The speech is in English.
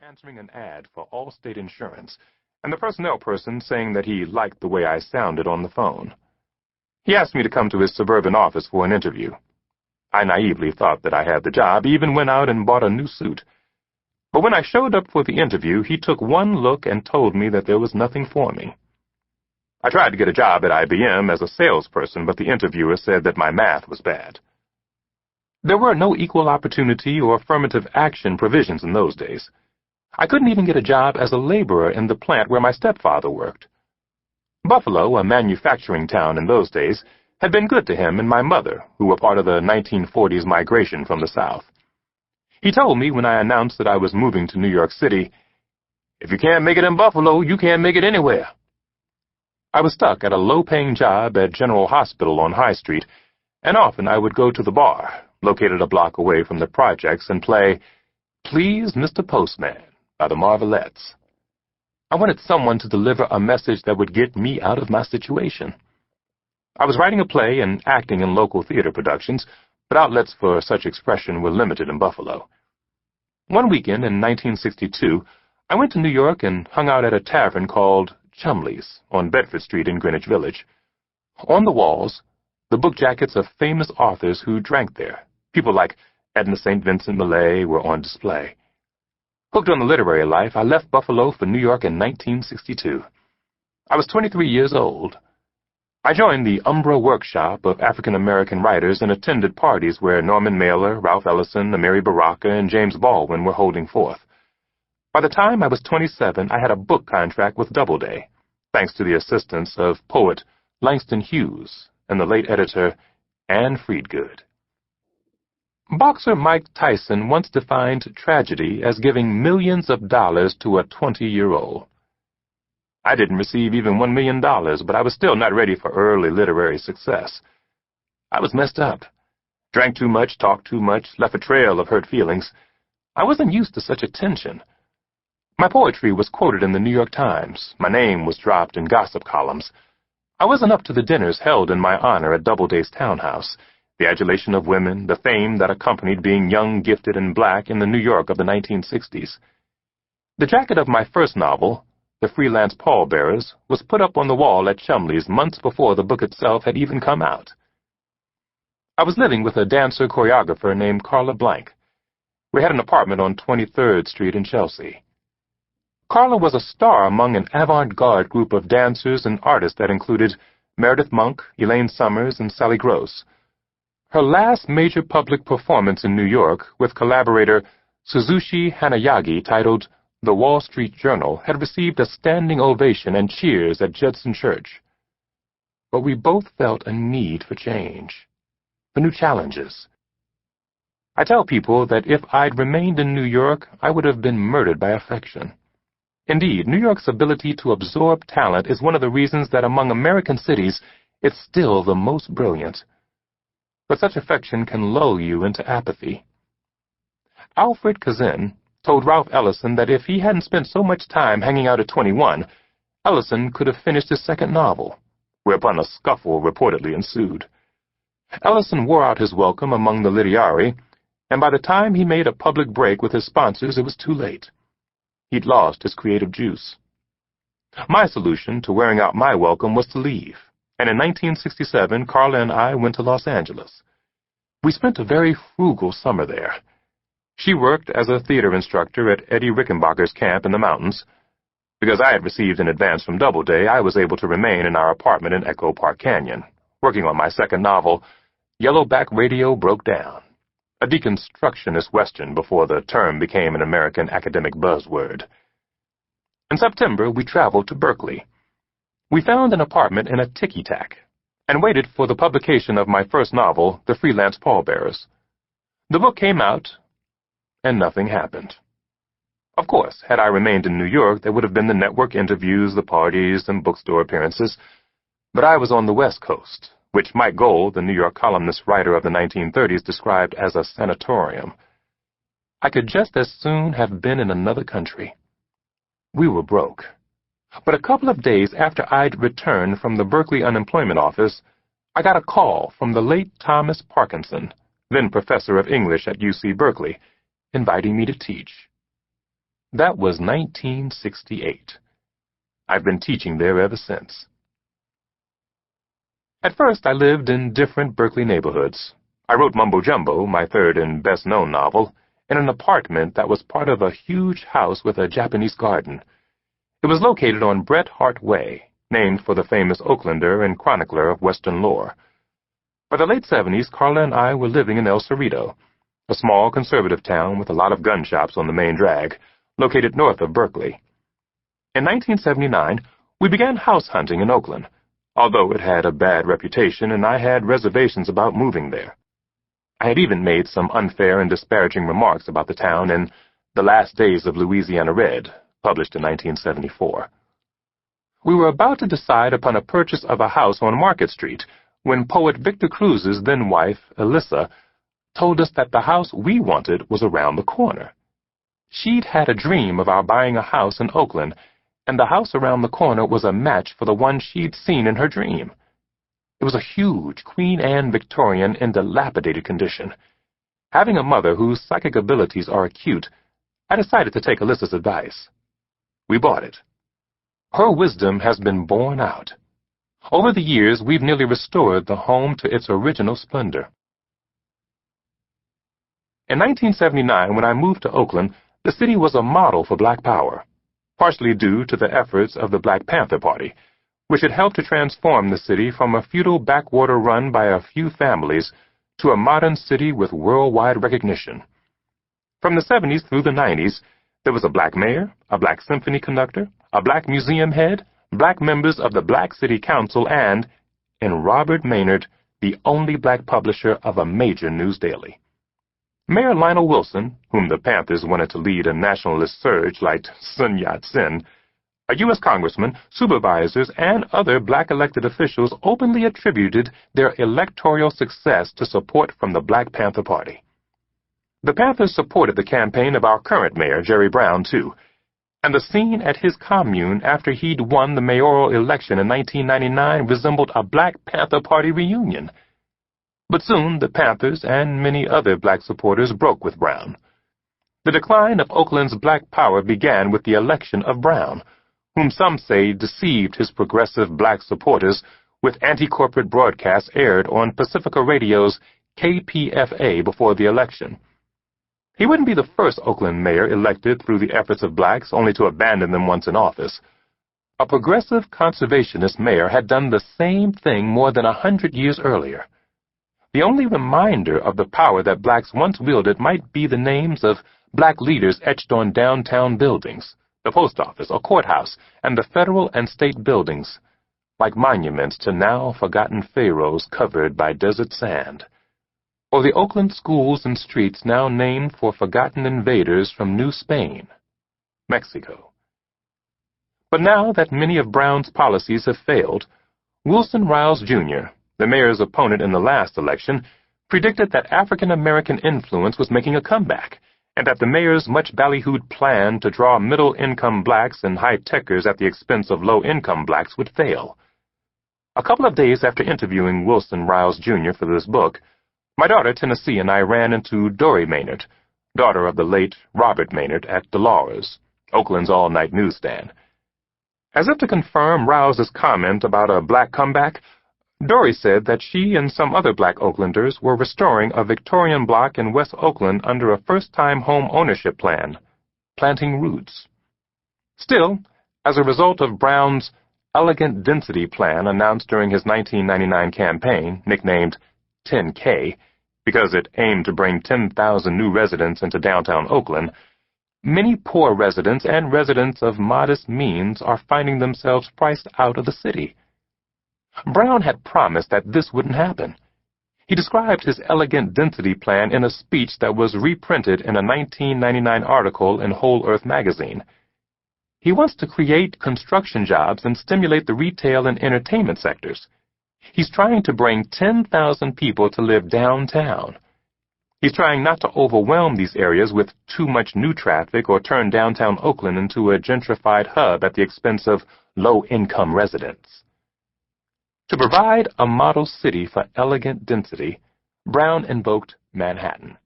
answering an ad for Allstate Insurance, and the personnel person saying that he liked the way I sounded on the phone. He asked me to come to his suburban office for an interview. I naively thought that I had the job, even went out and bought a new suit. But when I showed up for the interview, he took one look and told me that there was nothing for me. I tried to get a job at IBM as a salesperson, but the interviewer said that my math was bad. There were no equal opportunity or affirmative action provisions in those days. I couldn't even get a job as a laborer in the plant where my stepfather worked. Buffalo, a manufacturing town in those days, had been good to him and my mother, who were part of the 1940s migration from the South. He told me when I announced that I was moving to New York City, "If you can't make it in Buffalo, you can't make it anywhere." I was stuck at a low-paying job at General Hospital on High Street, and often I would go to the bar, located a block away from the projects, and play "Please, Mr. Postman" by the Marvelettes. I wanted someone to deliver a message that would get me out of my situation. I was writing a play and acting in local theater productions, but outlets for such expression were limited in Buffalo. One weekend in 1962, I went to New York and hung out at a tavern called Chumley's on Bedford Street in Greenwich Village. On the walls, the book jackets of famous authors who drank there. People like Edna St. Vincent Millay were on display. Hooked on the literary life, I left Buffalo for New York in 1962. I was 23 years old. I joined the Umbra Workshop of African-American writers and attended parties where Norman Mailer, Ralph Ellison, Amiri Baraka, and James Baldwin were holding forth. By the time I was 27, I had a book contract with Doubleday, thanks to the assistance of poet Langston Hughes and the late editor Anne Friedgood. Boxer Mike Tyson once defined tragedy as giving millions of dollars to a 20-year-old. I didn't receive even $1 million, but I was still not ready for early literary success. I was messed up. Drank too much, talked too much, left a trail of hurt feelings. I wasn't used to such attention. My poetry was quoted in the New York Times. My name was dropped in gossip columns. I wasn't up to the dinners held in my honor at Doubleday's townhouse, the adulation of women, the fame that accompanied being young, gifted, and black in the New York of the 1960s. The jacket of my first novel, The Freelance Pallbearers, was put up on the wall at Chumley's months before the book itself had even come out. I was living with a dancer-choreographer named Carla Blank. We had an apartment on 23rd Street in Chelsea. Carla was a star among an avant-garde group of dancers and artists that included Meredith Monk, Elaine Summers, and Sally Gross. Her last major public performance in New York with collaborator Suzushi Hanayagi, titled The Wall Street Journal, had received a standing ovation and cheers at Judson Church. But we both felt a need for change, for new challenges. I tell people that if I'd remained in New York, I would have been murdered by affection. Indeed, New York's ability to absorb talent is one of the reasons that among American cities, it's still the most brilliant. But such affection can lull you into apathy. Alfred Kazin told Ralph Ellison that if he hadn't spent so much time hanging out at 21, Ellison could have finished his second novel, whereupon a scuffle reportedly ensued. Ellison wore out his welcome among the literati, and by the time he made a public break with his sponsors, it was too late. He'd lost his creative juice. My solution to wearing out my welcome was to leave, and in 1967, Carla and I went to Los Angeles. We spent a very frugal summer there. She worked as a theater instructor at Eddie Rickenbacker's camp in the mountains. Because I had received an advance from Doubleday, I was able to remain in our apartment in Echo Park Canyon, working on my second novel, Yellowback Radio Broke Down, a deconstructionist Western before the term became an American academic buzzword. In September, we traveled to Berkeley. We found an apartment in a ticky-tack and waited for the publication of my first novel, The Freelance Pallbearers. The book came out, and nothing happened. Of course, had I remained in New York, there would have been the network interviews, the parties, and bookstore appearances. But I was on the West Coast, which Mike Gold, the New York columnist writer of the 1930s, described as a sanatorium. I could just as soon have been in another country. We were broke. But a couple of days after I'd returned from the Berkeley unemployment office, I got a call from the late Thomas Parkinson, then professor of English at UC Berkeley, inviting me to teach. That was 1968. I've been teaching there ever since. At first, I lived in different Berkeley neighborhoods. I wrote Mumbo Jumbo, my third and best-known novel, in an apartment that was part of a huge house with a Japanese garden. It was located on Bret Harte Way, named for the famous Oaklander and chronicler of Western lore. By the late 70s, Carla and I were living in El Cerrito, a small conservative town with a lot of gun shops on the main drag, located north of Berkeley. In 1979, we began house hunting in Oakland, although it had a bad reputation and I had reservations about moving there. I had even made some unfair and disparaging remarks about the town in The Last Days of Louisiana Red, published in 1974. We were about to decide upon a purchase of a house on Market Street when poet Victor Cruz's then-wife, Alyssa, told us that the house we wanted was around the corner. She'd had a dream of our buying a house in Oakland, and the house around the corner was a match for the one she'd seen in her dream. It was a huge Queen Anne Victorian in dilapidated condition. Having a mother whose psychic abilities are acute, I decided to take Alyssa's advice. We bought it. Her wisdom has been borne out. Over the years, we've nearly restored the home to its original splendor. In 1979, when I moved to Oakland, the city was a model for Black power, partially due to the efforts of the Black Panther Party, which had helped to transform the city from a feudal backwater run by a few families to a modern city with worldwide recognition. From the 70s through the 90s, there was a Black mayor, a Black symphony conductor, a Black museum head, Black members of the Black City Council, and, in Robert Maynard, the only Black publisher of a major news daily. Mayor Lionel Wilson, whom the Panthers wanted to lead a nationalist surge like Sun Yat-sen, a U.S. congressman, supervisors, and other Black elected officials openly attributed their electoral success to support from the Black Panther Party. The Panthers supported the campaign of our current mayor, Jerry Brown, too, and the scene at his commune after he'd won the mayoral election in 1999 resembled a Black Panther Party reunion. But soon the Panthers and many other Black supporters broke with Brown. The decline of Oakland's Black power began with the election of Brown, whom some say deceived his progressive Black supporters with anti-corporate broadcasts aired on Pacifica Radio's KPFA before the election. He wouldn't be the first Oakland mayor elected through the efforts of Blacks only to abandon them once in office. A progressive conservationist mayor had done the same thing more than 100 years earlier. The only reminder of the power that Blacks once wielded might be the names of Black leaders etched on downtown buildings, the post office, a courthouse, and the federal and state buildings, like monuments to now forgotten pharaohs covered by desert sand, or the Oakland schools and streets now named for forgotten invaders from New Spain, Mexico. But now that many of Brown's policies have failed, Wilson Riles, Jr., the mayor's opponent in the last election, predicted that African-American influence was making a comeback, and that the mayor's much ballyhooed plan to draw middle-income Blacks and high-techers at the expense of low-income Blacks would fail. A couple of days after interviewing Wilson Riles, Jr. for this book, my daughter Tennessee and I ran into Dory Maynard, daughter of the late Robert Maynard, at Dolores, Oakland's all-night newsstand. As if to confirm Riles's comment about a Black comeback, Dory said that she and some other Black Oaklanders were restoring a Victorian block in West Oakland under a first-time home ownership plan, planting roots. Still, as a result of Brown's elegant density plan announced during his 1999 campaign, nicknamed 10K, because it aimed to bring 10,000 new residents into downtown Oakland, many poor residents and residents of modest means are finding themselves priced out of the city. Brown had promised that this wouldn't happen. He described his elegant density plan in a speech that was reprinted in a 1999 article in Whole Earth magazine. He wants to create construction jobs and stimulate the retail and entertainment sectors. He's trying to bring 10,000 people to live downtown. He's trying not to overwhelm these areas with too much new traffic or turn downtown Oakland into a gentrified hub at the expense of low-income residents. To provide a model city for elegant density, Brown invoked Manhattan.